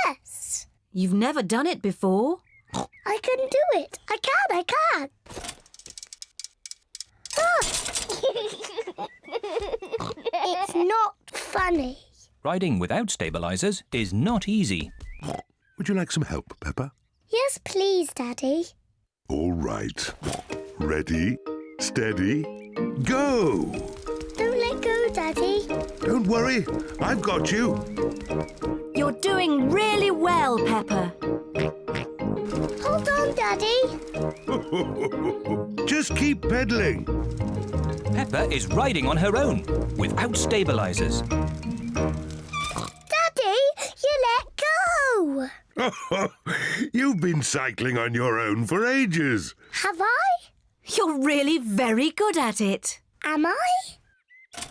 Yes! You've never done it before. I can do it. I can. Ah! It's not funny. Riding without stabilisers is not easy. Would you like some help, Peppa? Yes, please, Daddy. All right. Ready, steady, go! Don't let go, Daddy. Don't worry, I've got you. You're doing really well, Peppa. Hold on, Daddy. Just keep pedaling. Peppa is riding on her own, without stabilisers. Daddy, you let go. You've been cycling on your own for ages. Have I? You're really very good at it. Am I? Oh,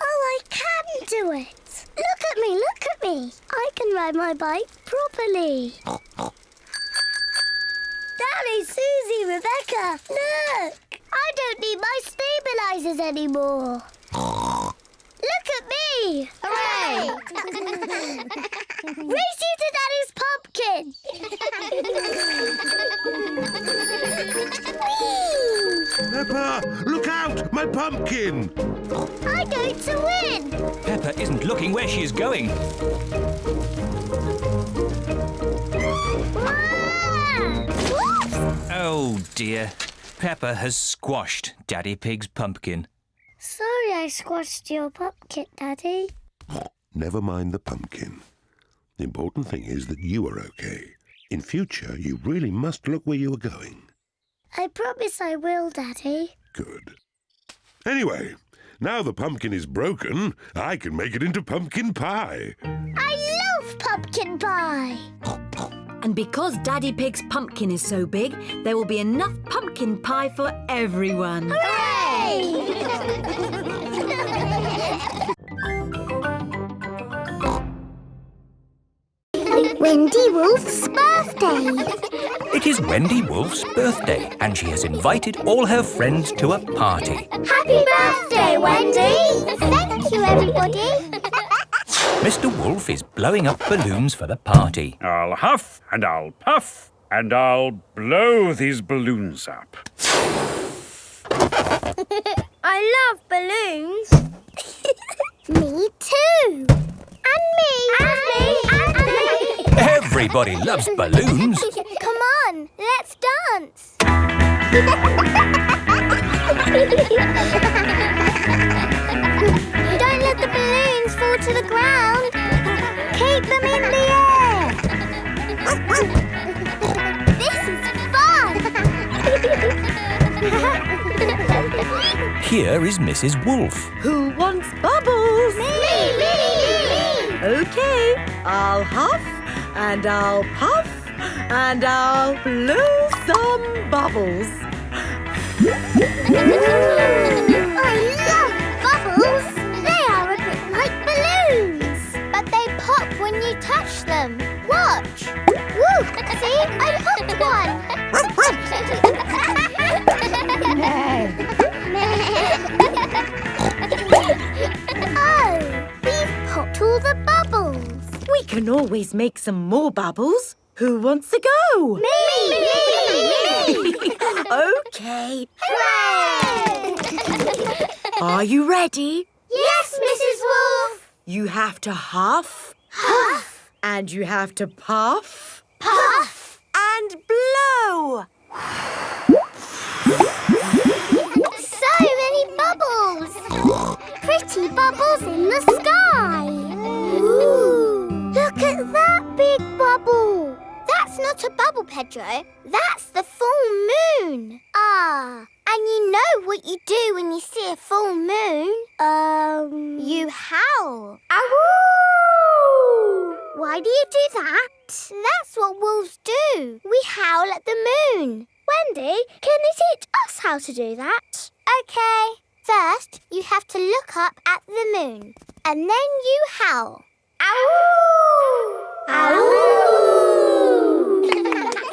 I can do it. Look at me, look at me. I can ride my bike properly. Daddy, Suzy, Rebecca, look. I don't need my stabilisers anymore. Look at me. Hooray. Race you to Daddy's pumpkin. Peppa, look out! My pumpkin! I'm going to win. Peppa isn't looking where she is going. Whoops. Oh dear. Peppa has squashed Daddy Pig's pumpkin. Sorry I squashed your pumpkin, Daddy. Never mind the pumpkin. The important thing is that you are okay. In future, you really must look where you are going. I promise I will, Daddy. Good. Anyway, now the pumpkin is broken, I can make it into pumpkin pie. I love pumpkin pie. And because Daddy Pig's pumpkin is so big, there will be enough pumpkin pie for everyone. Hooray! Wendy Wolf's birthday. It is Wendy Wolf's birthday, and she has invited all her friends to a party. Happy birthday, Wendy! Thank you, everybody. Mr. Wolf is blowing up balloons for the party. I'll huff and I'll puff and I'll blow these balloons up. I love balloons. Me too. And me. And me. And me. Everybody loves balloons. Come on, let's dance. Don't let the balloons fall to the ground. Keep them in the air. This is fun. Here is Mrs. Wolf. Who wants bubbles? Me. Okay, I'll huff and I'll puff and I'll blow some bubbles. I love bubbles. They are a bit like balloons, but they pop when you touch them. Watch. Woo! See, I popped one. Oh, we've popped all the bubbles. We can always make some more bubbles. Who wants to go? Me! Okay. Hooray! Are you ready? Yes, Mrs. Wolf. You have to huff. Huff. And you have to puff. Puff. And blow. So many bubbles. Pretty bubbles in the sky. Ooh. Look at that big bubble. That's not a bubble, Pedro. That's the full moon. Ah, and you know what you do when you see a full moon? You howl. Ow! Why do you do that? That's what wolves do. We howl at the moon. Wendy, can you teach us how to do that? Okay. First, you have to look up at the moon. And then you howl. Ow! Ow!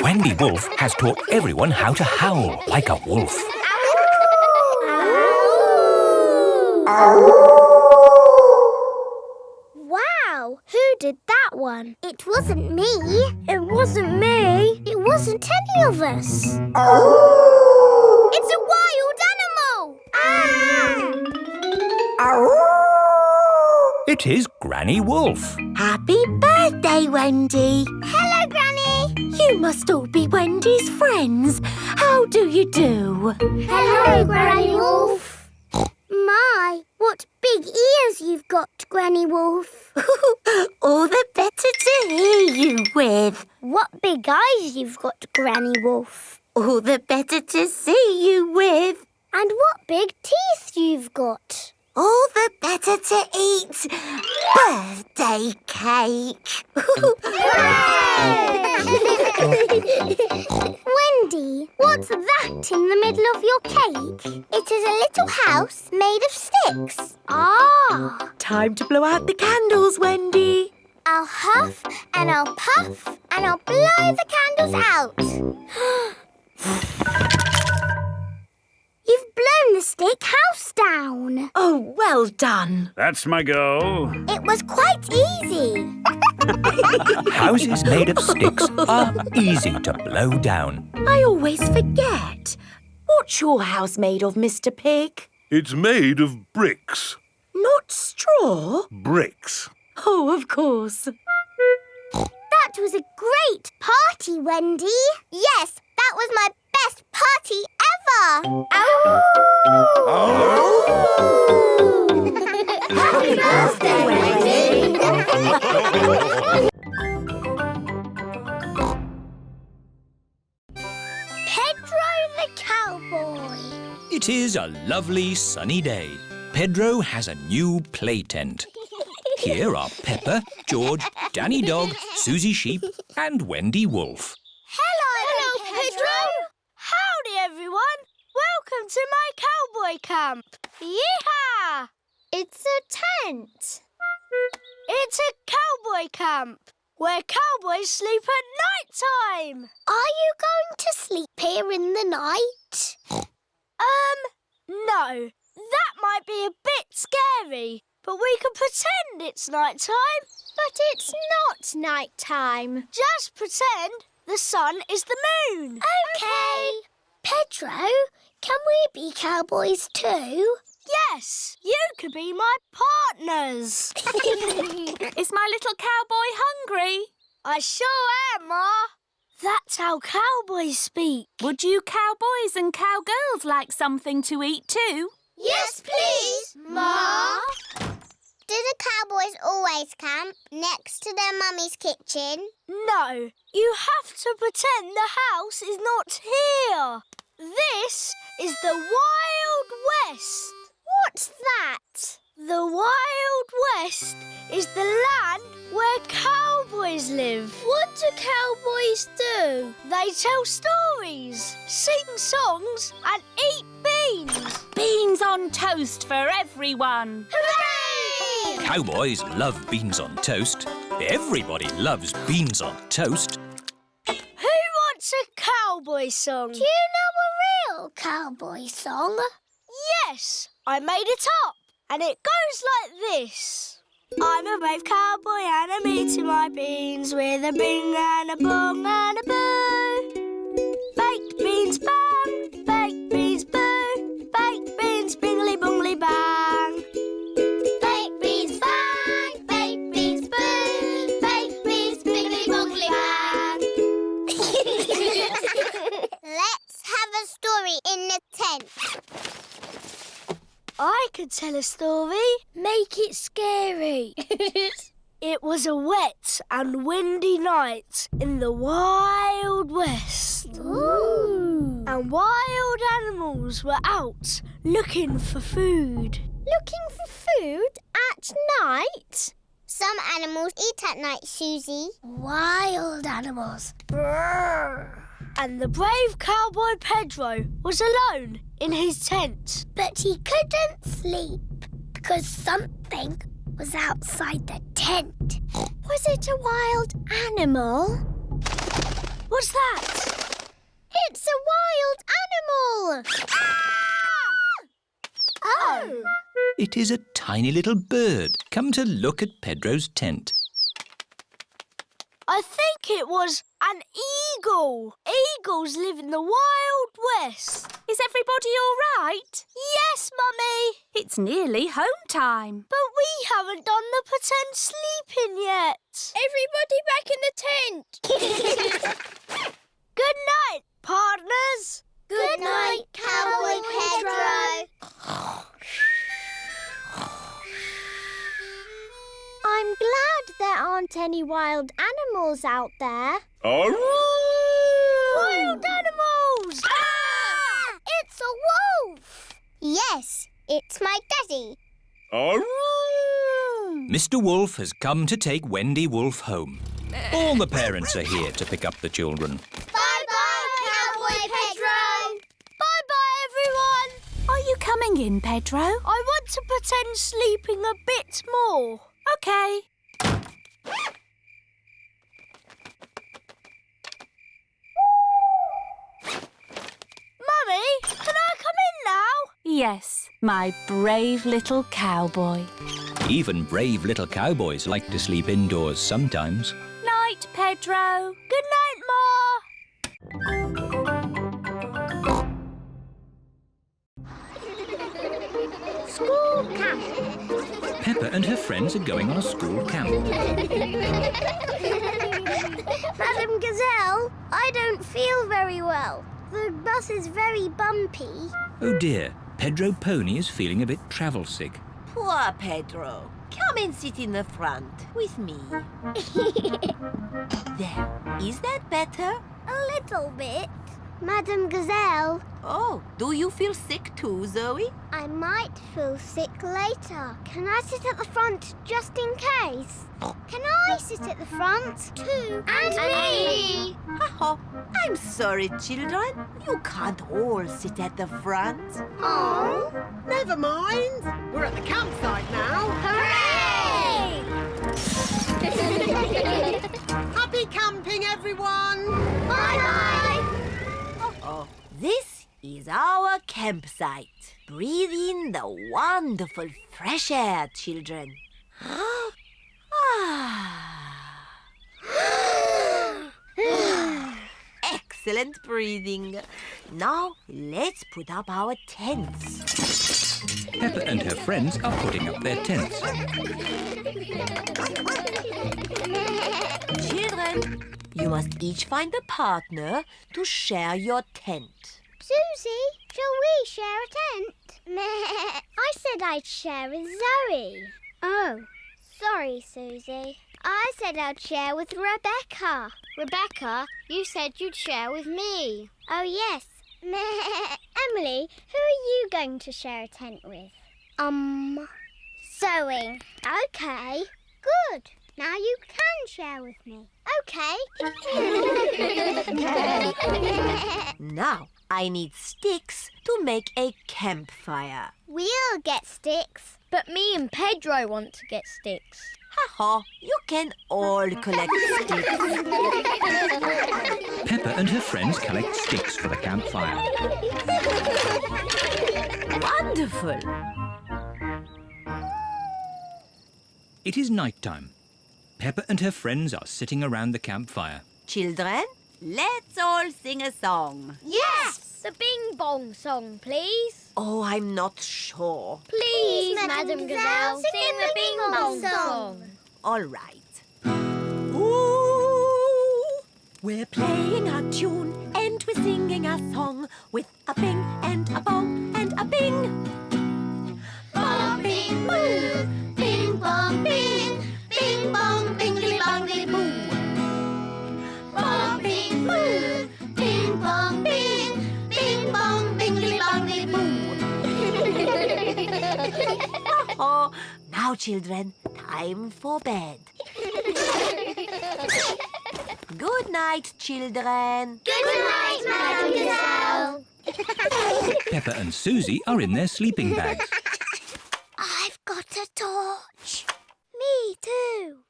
Wendy Wolf has taught everyone how to howl like a wolf. Wow, who did that one? It wasn't me. It wasn't me. It wasn't any of us. It's a wild animal. It is Granny Wolf. Happy birthday, Wendy. Hello, Granny. You must all be Wendy's friends. How do you do? Hello, Granny Wolf. My, what big ears you've got, Granny Wolf. All the better to hear you with. What big eyes you've got, Granny Wolf. All the better to see you with. And what big teeth you've got. All the better to eat birthday cake. Wendy, what's that in the middle of your cake? It is a little house made of sticks. Ah! Time to blow out the candles, Wendy. I'll huff and I'll puff and I'll blow the candles out. You've blown the stick house down. Oh, well done. That's my go. It was quite easy. Houses made of sticks are easy to blow down. I always forget. What's your house made of, Mr. Pig? It's made of bricks. Not straw? Bricks. Oh, of course. That was a great party, Wendy. Yes, that was my best party ever. Happy birthday, Wendy. Pedro the Cowboy. It is a lovely sunny day. Pedro has a new play tent. Here are Peppa, George, Danny Dog, Suzy Sheep and Wendy Wolf. Hello, Pedro. Howdy, everyone. Welcome to my cowboy camp. Yeehaw! It's a tent. It's a cowboy camp where cowboys sleep at night time. Are you going to sleep here in the night? No. That might be a bit scary, but we can pretend it's night time. But it's not night time. Just pretend the sun is the moon. Okay. Pedro, can we be cowboys too? Yes, you could be my partners. Is my little cowboy hungry? I sure am, Ma. That's how cowboys speak. Would you cowboys and cowgirls like something to eat too? Yes, please, Ma. Do the cowboys always camp next to their mummy's kitchen? No, you have to pretend the house is not here. This is the Wild West. What's that? The Wild West is the land where cowboys live. What do cowboys do? They tell stories, sing songs and eat beans. Beans on toast for everyone. Hooray! Cowboys love beans on toast. Everybody loves beans on toast. Who wants a cowboy song? Do you know a real cowboy song? Yes, I made it up. And it goes like this. I'm a brave cowboy and I'm eating my beans with a bing and a bong and a boo. Baked beans bang, baked beans boo, baked beans bingly bongly bang. Baked beans bang, baked beans boo, baked beans bingly bongly bang. Let's have a story in the tent. I could tell a story. Make it scary. It was a wet and windy night in the Wild West. Ooh. And wild animals were out looking for food. Looking for food at night? Some animals eat at night, Suzy. Wild animals. Brrr. And the brave cowboy Pedro was alone in his tent. But he couldn't sleep because something was outside the tent. Was it a wild animal? What's that? It's a wild animal! Ah! Oh! It is a tiny little bird come to look at Pedro's tent. I think it was an eagle. Eagles live in the Wild West. Is everybody all right? Yes, Mummy. It's nearly home time. But we haven't done the pretend sleeping yet. Everybody back in the tent. Good night, partners. Good night, Cowboy Pedro. I'm glad there aren't any wild animals out there. Wild animals! Ah! It's a wolf! Yes, it's my daddy. Mr. Wolf has come to take Wendy Wolf home. All the parents are here to pick up the children. Bye-bye, Cowboy Pedro. Bye-bye, everyone. Are you coming in, Pedro? I want to pretend sleeping a bit more. OK. Mummy, can I come in now? Yes, my brave little cowboy. Even brave little cowboys like to sleep indoors sometimes. Night, Pedro. Good night, Ma. School camp. Peppa and her friends are going on a school camp. Madam Gazelle, I don't feel very well. The bus is very bumpy. Oh dear, Pedro Pony is feeling a bit travel sick. Poor Pedro. Come and sit in the front with me. There. Is that better? A little bit. Madam Gazelle, Oh, do you feel sick too, Zoe? I might feel sick later. Can I sit at the front just in case? Can I sit at the front too? And me! Oh, I'm sorry, children. You can't all sit at the front. Oh! Never mind. We're at the campsite now. Hooray! Happy camping, everyone. Bye-bye! Oh, this is our campsite. Breathe in the wonderful fresh air, children. Excellent breathing. Now let's put up our tents. Peppa and her friends are putting up their tents. Children, You must each find a partner to share your tent. Suzy, shall we share a tent? I said I'd share with Zoe. Oh, sorry, Suzy. I said I'd share with Rebecca. Rebecca, you said you'd share with me. Oh, yes. Emily, who are you going to share a tent with? Zoe. OK. Good. Now you can share with me. OK. Now, I need sticks to make a campfire. We'll get sticks. But me and Pedro want to get sticks. Ha-ha, you can all collect sticks. Peppa and her friends collect sticks for the campfire. Wonderful. It is night time. Peppa and her friends are sitting around the campfire. Children, let's all sing a song. Yes! The Bing Bong song, please. Oh, I'm not sure. Please, Madam Gazelle, sing the Bing Bong song. All right. Ooh, we're playing a tune and we're singing a song with a bing and a bong and a bing. Bong, bing, boo. Bing, bong, bing. Bing, bong, bingly, bongly, boo. Bong, bing, boo. Bing, bong, bing. Bing, bong, bingly, bongly, boo. Oh, now, children, time for bed. Good night, children. Good night, Madam Gazelle. Peppa and Suzy are in their sleeping bags. I've got a torch. Me too.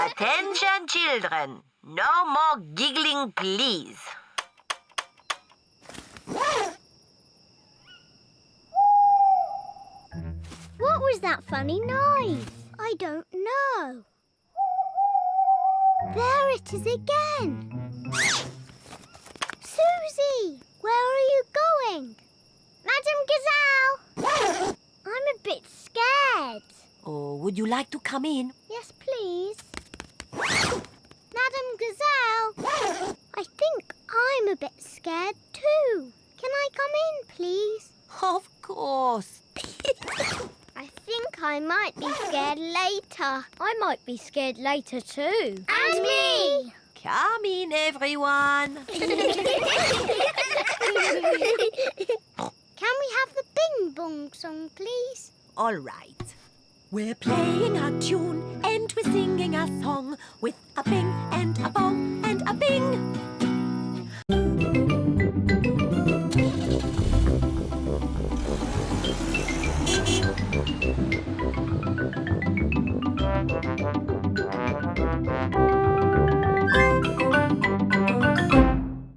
Attention, children. No more giggling, please. What was that funny noise? I don't know. There it is again. Suzy, where are you going? Madam Gazelle! I'm a bit scared. Oh, would you like to come in? Yes, please. Madam Gazelle, I think I'm a bit scared too. Can I come in, please? Of course. I think I might be scared later. I might be scared later too. And me! Come in, everyone. Can we have the Bing Bong song, please? All right. We're playing a tune and we're singing a song with a bing and a bong and a bing.